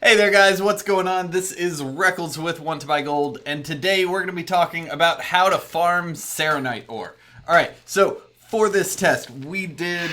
Hey there guys, what's going on? This is Reckles with WTBGold, and today we're going to be talking about how to farm Saronite Ore. Alright, so for this test, we did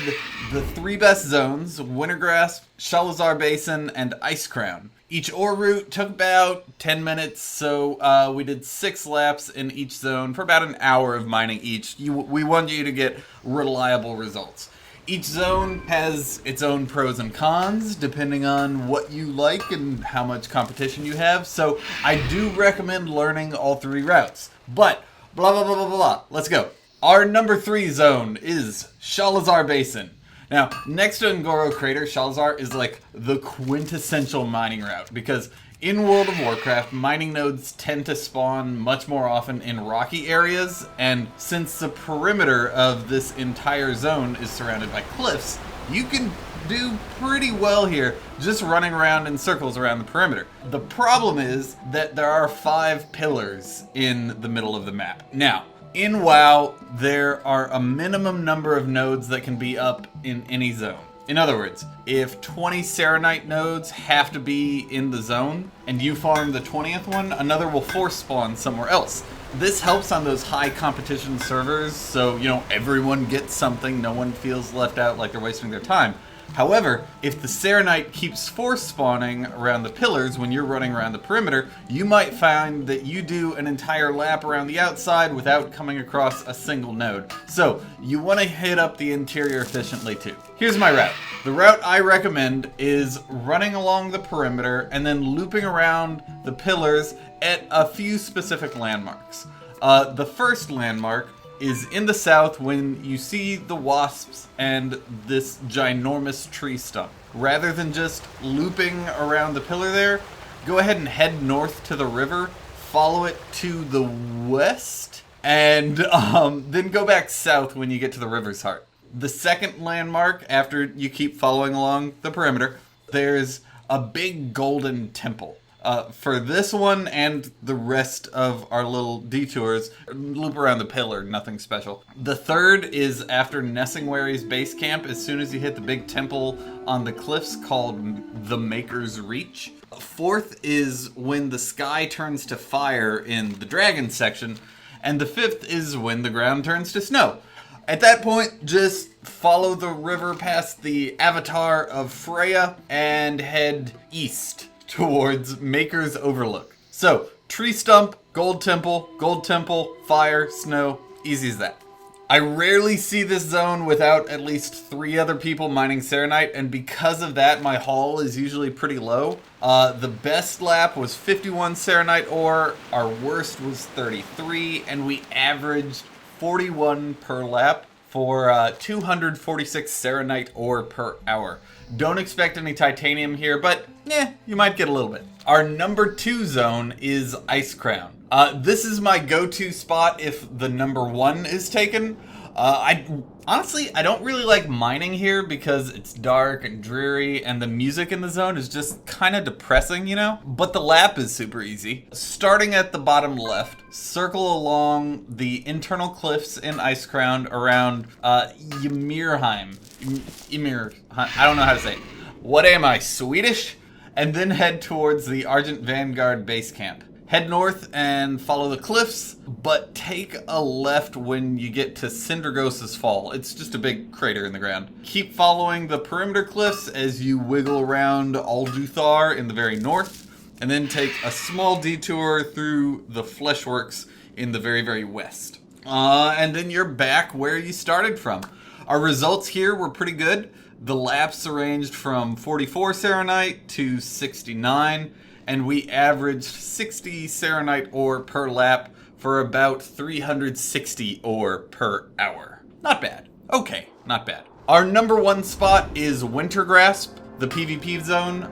the three best zones, Wintergrasp, Sholazar Basin, and Icecrown. Each ore route took about 10 minutes, so we did 6 laps in each zone for about an hour of mining each. We want you to get reliable results. Each zone has its own pros and cons, depending on what you like and how much competition you have, so I do recommend learning all 3 routes. But, blah blah blah blah blah, let's go. Our number 3 zone is Sholazar Basin. Now, next to Ngoro Crater, Sholazar is like the quintessential mining route, because in World of Warcraft, mining nodes tend to spawn much more often in rocky areas, and since the perimeter of this entire zone is surrounded by cliffs, you can do pretty well here just running around in circles around the perimeter. The problem is that there are 5 pillars in the middle of the map. Now, in WoW, there are a minimum number of nodes that can be up in any zone. In other words, if 20 Saronite nodes have to be in the zone, and you farm the 20th one, another will force spawn somewhere else. This helps on those high competition servers, so, everyone gets something, no one feels left out like they're wasting their time. However, if the Saronite keeps force spawning around the pillars when you're running around the perimeter, you might find that you do an entire lap around the outside without coming across a single node. So, you want to hit up the interior efficiently too. Here's my route. The route I recommend is running along the perimeter and then looping around the pillars at a few specific landmarks. The first landmark is in the south when you see the wasps and this ginormous tree stump. Rather than just looping around the pillar there, go ahead and head north to the river, follow it to the west, and then go back south when you get to the river's heart. The second landmark, after you keep following along the perimeter, there's a big golden temple. For this one and the rest of our little detours, loop around the pillar, nothing special. The third is after Nessingwary's base camp, as soon as you hit the big temple on the cliffs called the Maker's Reach. Fourth is when the sky turns to fire in the dragon section, and the fifth is when the ground turns to snow. At that point, just follow the river past the Avatar of Freya and head east towards Maker's Overlook. So, tree stump, gold temple, fire, snow, easy as that. I rarely see this zone without at least 3 other people mining Saronite, and because of that, my haul is usually pretty low. The best lap was 51 Saronite ore, our worst was 33, and we averaged 41 per lap for 246 Saronite ore per hour. Don't expect any titanium here, but you might get a little bit. Our number 2 zone is Icecrown. This is my go-to spot if the number 1 is taken. Honestly, I don't really like mining here because it's dark and dreary and the music in the zone is just kind of depressing, But the lap is super easy. Starting at the bottom left, circle along the internal cliffs in Icecrown around Ymirheim. I don't know how to say it. What am I, Swedish? And then head towards the Argent Vanguard base camp. Head north and follow the cliffs, but take a left when you get to Cinderghost's Fall. It's just a big crater in the ground. Keep following the perimeter cliffs as you wiggle around Alduthar in the very north, and then take a small detour through the Fleshworks in the very, very west. And then you're back where you started from. Our results here were pretty good. The laps ranged from 44 Saronite to 69, and we averaged 60 Saronite ore per lap for about 360 ore per hour. Not bad. Okay, not bad. Our number 1 spot is Wintergrasp, the PvP zone.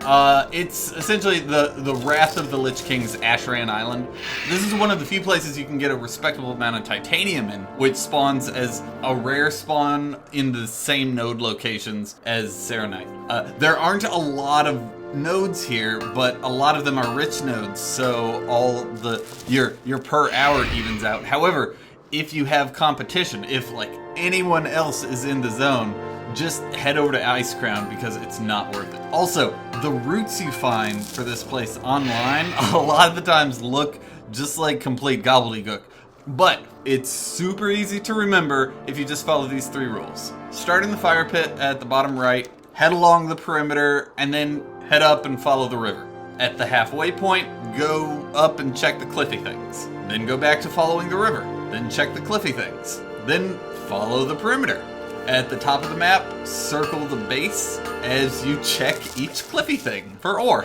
It's essentially the Wrath of the Lich King's Ashran Island. This is one of the few places you can get a respectable amount of titanium in, which spawns as a rare spawn in the same node locations as Saronite. There aren't a lot of nodes here, but a lot of them are rich nodes, so your per hour evens out. However, if you have competition, if anyone else is in the zone, just head over to Icecrown because it's not worth it. Also, the routes you find for this place online a lot of the times look just like complete gobbledygook. But it's super easy to remember if you just follow these 3 rules. Start in the fire pit at the bottom right, head along the perimeter, and then head up and follow the river. At the halfway point, go up and check the cliffy things. Then go back to following the river. Then check the cliffy things. Then follow the perimeter. At the top of the map, circle the base as you check each cliffy thing for ore.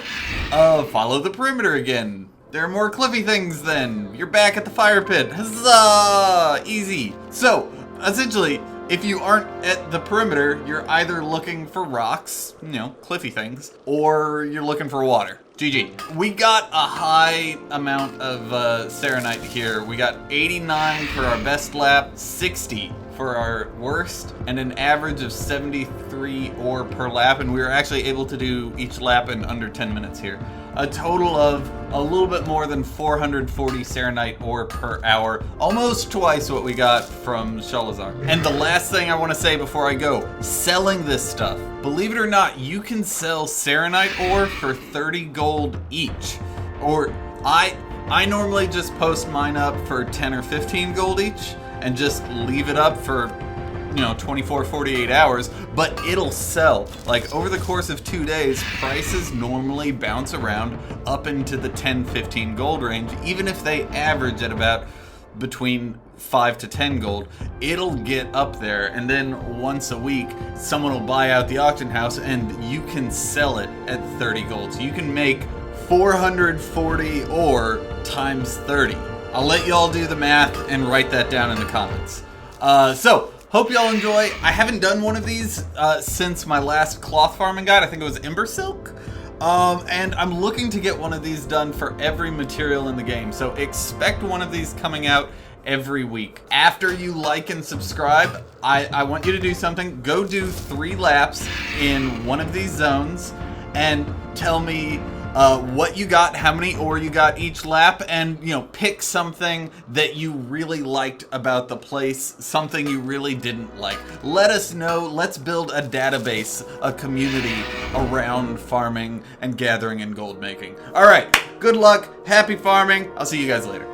Follow the perimeter again. There are more cliffy things then. You're back at the fire pit. Huzzah! Easy. So, essentially, if you aren't at the perimeter, you're either looking for rocks, cliffy things, or you're looking for water. GG. We got a high amount of Saronite here. We got 89 for our best lap, 60 for our worst, and an average of 73 ore per lap, and we were actually able to do each lap in under 10 minutes here. A total of a little bit more than 440 Saronite ore per hour, almost twice what we got from Sholazar. And the last thing I want to say before I go, selling this stuff. Believe it or not, you can sell Saronite ore for 30 gold each. Or I normally just post mine up for 10 or 15 gold each and just leave it up for 24, 48 hours, but it'll sell. Like over the course of 2 days, prices normally bounce around up into the 10, 15 gold range, even if they average at about between 5 to 10 gold, it'll get up there, and then once a week, someone will buy out the auction house and you can sell it at 30 gold. So you can make 440 ore times 30. I'll let you all do the math and write that down in the comments. So, hope y'all enjoy. I haven't done one of these since my last cloth farming guide. I think it was Ember Silk. And I'm looking to get one of these done for every material in the game. So expect one of these coming out every week. After you like and subscribe, I want you to do something. Go do 3 laps in one of these zones and tell me what you got, how many ore you got each lap, and pick something that you really liked about the place, something you really didn't like. Let us know. Let's build a database, a community around farming and gathering and gold making. All right, good luck, happy farming. I'll see you guys later.